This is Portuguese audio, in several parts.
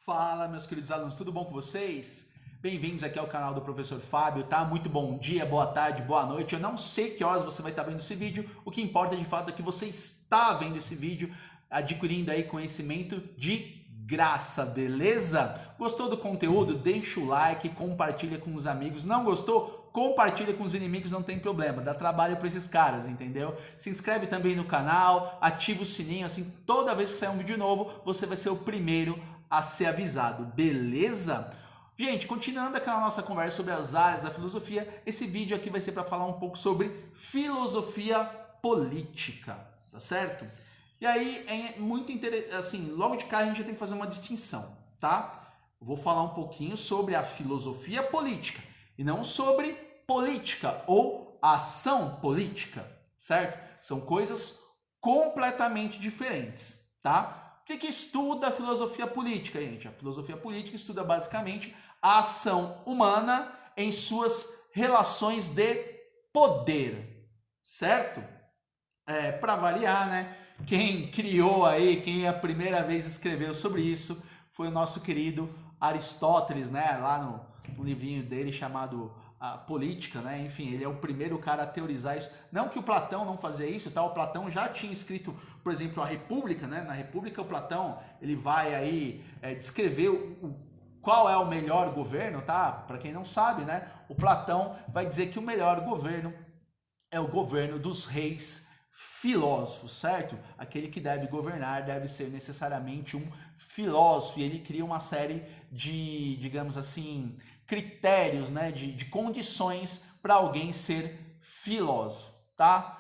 Fala, meus queridos alunos, tudo bom com vocês? Bem-vindos aqui ao canal do professor Fábio, tá? Muito bom dia, boa tarde, boa noite. Eu não sei que horas você vai estar vendo esse vídeo, o que importa de fato é que você está vendo esse vídeo, adquirindo aí conhecimento de graça, beleza? Gostou do conteúdo? Deixa o like, compartilha com os amigos. Não gostou? Compartilha com os inimigos, não tem problema, dá trabalho para esses caras, entendeu? Se inscreve também no canal, ativa o sininho, assim toda vez que sair um vídeo novo, você vai ser o primeiro a ser avisado, beleza? Gente, continuando aquela nossa conversa sobre as áreas da filosofia, esse vídeo aqui vai ser para falar um pouco sobre filosofia política, tá certo? E aí é muito interessante, assim, logo de cara a gente já tem que fazer uma distinção, tá? Eu vou falar um pouquinho sobre a filosofia política e não sobre política ou ação política, certo? São coisas completamente diferentes, tá? O que estuda a filosofia política, gente? A filosofia política estuda basicamente a ação humana em suas relações de poder, certo? Para variar, né? Quem criou aí, quem a primeira vez escreveu sobre isso foi o nosso querido Aristóteles, né? Lá no livrinho dele chamado a Política, né? Enfim, ele é o primeiro cara a teorizar isso. Não que o Platão não fazia isso, tá? O Platão já tinha escrito, por exemplo, a República, né? Na República o Platão, ele vai aí descrever qual é o melhor governo, tá? Para quem não sabe, né? O Platão vai dizer que o melhor governo é o governo dos reis filósofos, certo? Aquele que deve governar deve ser necessariamente um filósofo. E ele cria uma série de, digamos assim, critérios, né? De condições para alguém ser filósofo, tá?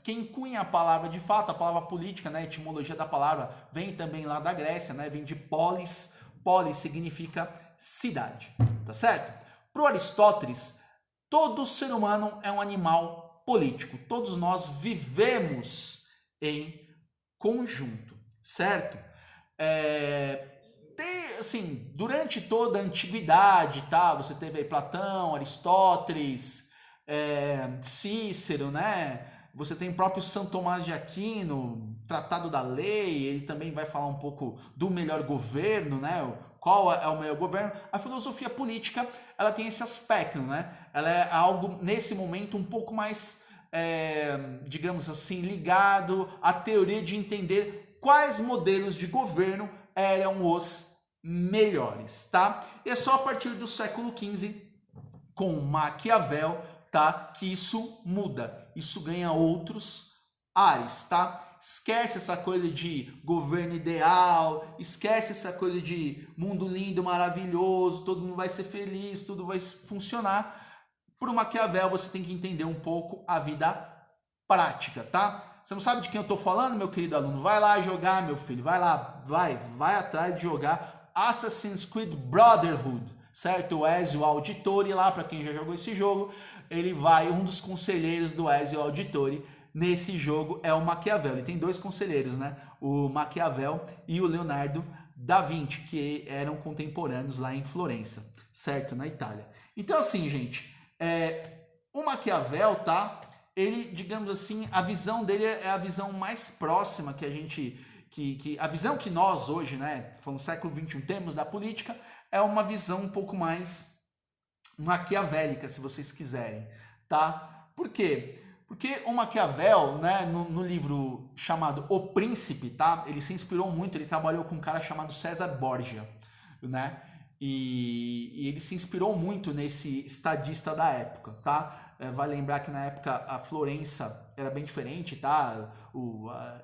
Quem cunha a palavra de fato, a palavra política, né? A etimologia da palavra vem também lá da Grécia, né? Vem de polis. Polis significa cidade, tá certo? Para o Aristóteles, todo ser humano é um animal político. Todos nós vivemos em conjunto, certo? Assim, durante toda a antiguidade, tá? Você teve aí Platão, Aristóteles, Cícero, né? Você tem o próprio São Tomás de Aquino, Tratado da Lei, ele também vai falar um pouco do melhor governo, né? Qual é o melhor governo? A filosofia política, ela tem esse aspecto, né? Ela é algo, nesse momento, um pouco mais, digamos assim, ligado à teoria de entender quais modelos de governo eram os melhores, tá? E é só a partir do século XV, com Maquiavel, tá? Que isso muda, isso ganha outros ares, tá? Esquece essa coisa de governo ideal, esquece essa coisa de mundo lindo, maravilhoso, todo mundo vai ser feliz, tudo vai funcionar. Para o Maquiavel você tem que entender um pouco a vida prática, tá? Você não sabe de quem eu estou falando, meu querido aluno? Vai lá jogar, meu filho, vai lá, vai atrás de jogar Assassin's Creed Brotherhood, certo? O Ezio Auditore lá, para quem já jogou esse jogo, ele vai, um dos conselheiros do Ezio Auditore nesse jogo é o Maquiavel. Ele tem dois conselheiros, né? O Maquiavel e o Leonardo da Vinci, que eram contemporâneos lá em Florença, certo? Na Itália. Então assim, gente, o Maquiavel, tá? Ele, digamos assim, a visão dele é a visão mais próxima que a gente... a visão que nós hoje, né, no século XXI, temos da política, é uma visão um pouco mais maquiavélica, se vocês quiserem, tá? Por quê? Porque o Maquiavel, né, no livro chamado O Príncipe, tá? Ele se inspirou muito, ele trabalhou com um cara chamado César Borgia, né? E ele se inspirou muito nesse estadista da época, tá? Vale lembrar que na época a Florença era bem diferente, tá?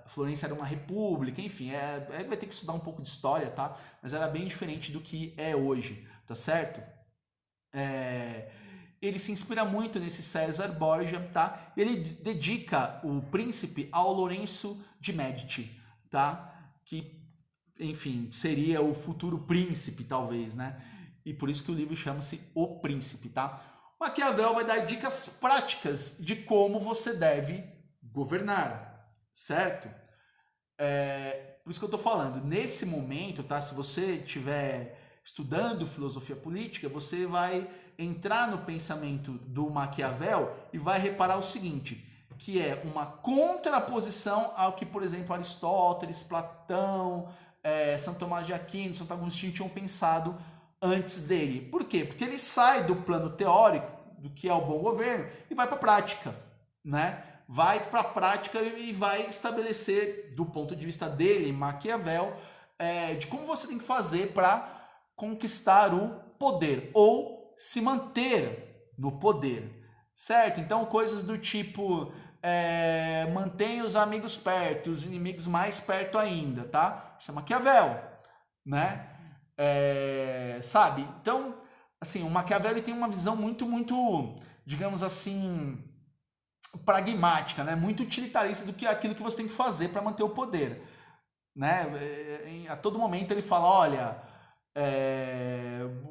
A Florença era uma república, enfim, vai ter que estudar um pouco de história, tá? Mas era bem diferente do que é hoje, tá certo? Ele se inspira muito nesse César Borgia, tá? Ele dedica o Príncipe ao Lourenço de Medici, tá? Que, enfim, seria o futuro príncipe, talvez, né? E por isso que o livro chama-se O Príncipe, tá? Maquiavel vai dar dicas práticas de como você deve governar, certo? Por isso que eu tô falando, nesse momento, tá? Se você estiver estudando filosofia política, você vai entrar no pensamento do Maquiavel e vai reparar o seguinte, que é uma contraposição ao que, por exemplo, Aristóteles, Platão, São Tomás de Aquino, Santo Agostinho tinham pensado antes dele. Por quê? Porque ele sai do plano teórico, do que é o bom governo, e vai para a prática, né? Vai para a prática e vai estabelecer, do ponto de vista dele, Maquiavel, de como você tem que fazer para conquistar o poder ou se manter no poder, certo? Então, coisas do tipo, mantenha os amigos perto, os inimigos mais perto ainda, tá? Isso é Maquiavel, né? Sabe? Então, assim, o Maquiavel ele tem uma visão muito, digamos assim, pragmática, né? Muito utilitarista do que aquilo que você tem que fazer para manter o poder, né? A todo momento ele fala, olha,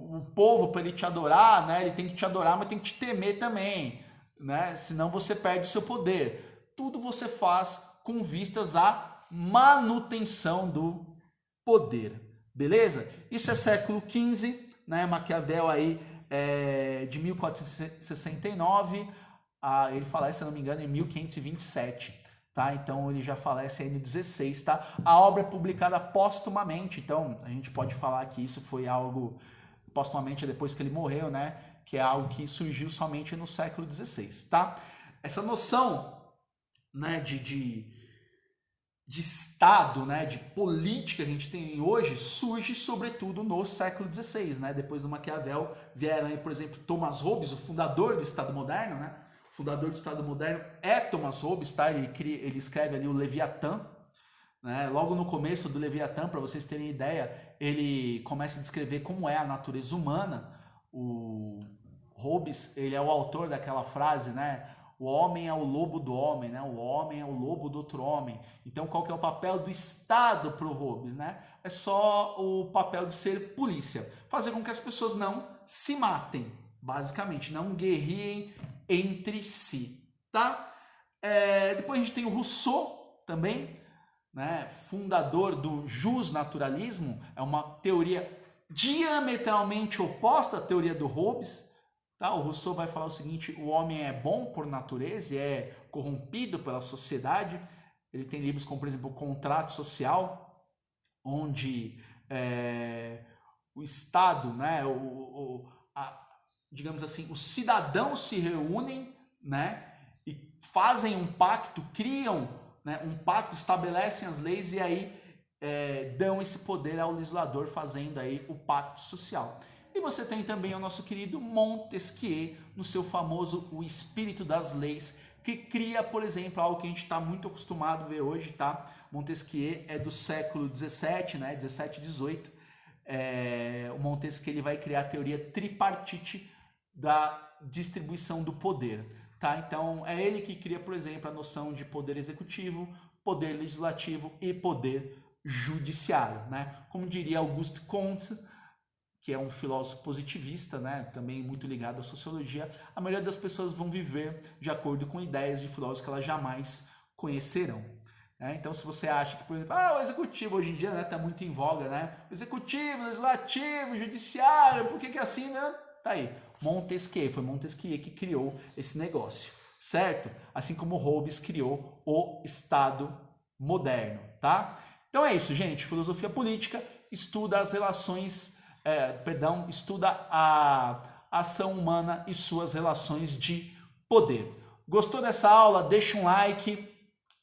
o povo para ele te adorar, né? Ele tem que te adorar, mas tem que te temer também, né? Senão você perde o seu poder. Tudo você faz com vistas à manutenção do poder, beleza? Isso é século XV, né? Maquiavel aí de 1469. Ele falece, se não me engano, em 1527, tá? Então ele já falece aí no 16, tá? A obra é publicada póstumamente, então a gente pode falar que isso foi algo póstumamente depois que ele morreu, né? Que é algo que surgiu somente no século 16, tá? Essa noção, né, de Estado, né, de política que a gente tem hoje, surge sobretudo no século XVI, né? Depois do Maquiavel vieram aí, por exemplo, Thomas Hobbes, o fundador do Estado moderno, né? O fundador do Estado moderno é Thomas Hobbes, tá? Ele escreve ali o Leviatã, né? Logo no começo do Leviatã, para vocês terem ideia, ele começa a descrever como é a natureza humana. O Hobbes, ele é o autor daquela frase, né? O homem é o lobo do homem, né? O homem é o lobo do outro homem. Então, qual que é o papel do Estado para o Hobbes, né? É só o papel de ser polícia. Fazer com que as pessoas não se matem, basicamente. Não guerriem entre si, tá? Depois a gente tem o Rousseau também, né? Fundador do justnaturalismo. É uma teoria diametralmente oposta à teoria do Hobbes. Tá? O Rousseau vai falar o seguinte: o homem é bom por natureza e é corrompido pela sociedade. Ele tem livros como, por exemplo, o Contrato Social, onde o Estado, né, digamos assim, os cidadãos se reúnem, né, e fazem um pacto, criam, né, um pacto, estabelecem as leis e aí dão esse poder ao legislador, fazendo aí o pacto social. E você tem também o nosso querido Montesquieu, no seu famoso O Espírito das Leis, que cria, por exemplo, algo que a gente está muito acostumado a ver hoje, tá? Montesquieu é do século 17, né? 17 e 18. O Montesquieu ele vai criar a teoria tripartite da distribuição do poder, tá? Então, é ele que cria, por exemplo, a noção de poder executivo, poder legislativo e poder judiciário, né? Como diria Auguste Comte, que é um filósofo positivista, né, também muito ligado à sociologia, a maioria das pessoas vão viver de acordo com ideias de filósofos que elas jamais conhecerão. Né? Então, se você acha que, por exemplo, o executivo hoje em dia está muito em voga, né? Executivo, legislativo, judiciário, por que é assim, né? Tá aí. Montesquieu, foi Montesquieu que criou esse negócio, certo? Assim como Hobbes criou o Estado moderno, tá? Então é isso, gente. Filosofia política estuda as relações... estuda a ação humana e suas relações de poder. Gostou dessa aula? Deixa um like,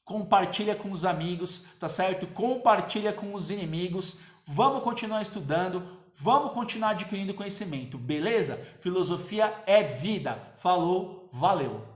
compartilha com os amigos, tá certo? Compartilha com os inimigos. Vamos continuar estudando, vamos continuar adquirindo conhecimento, beleza? Filosofia é vida. Falou, valeu!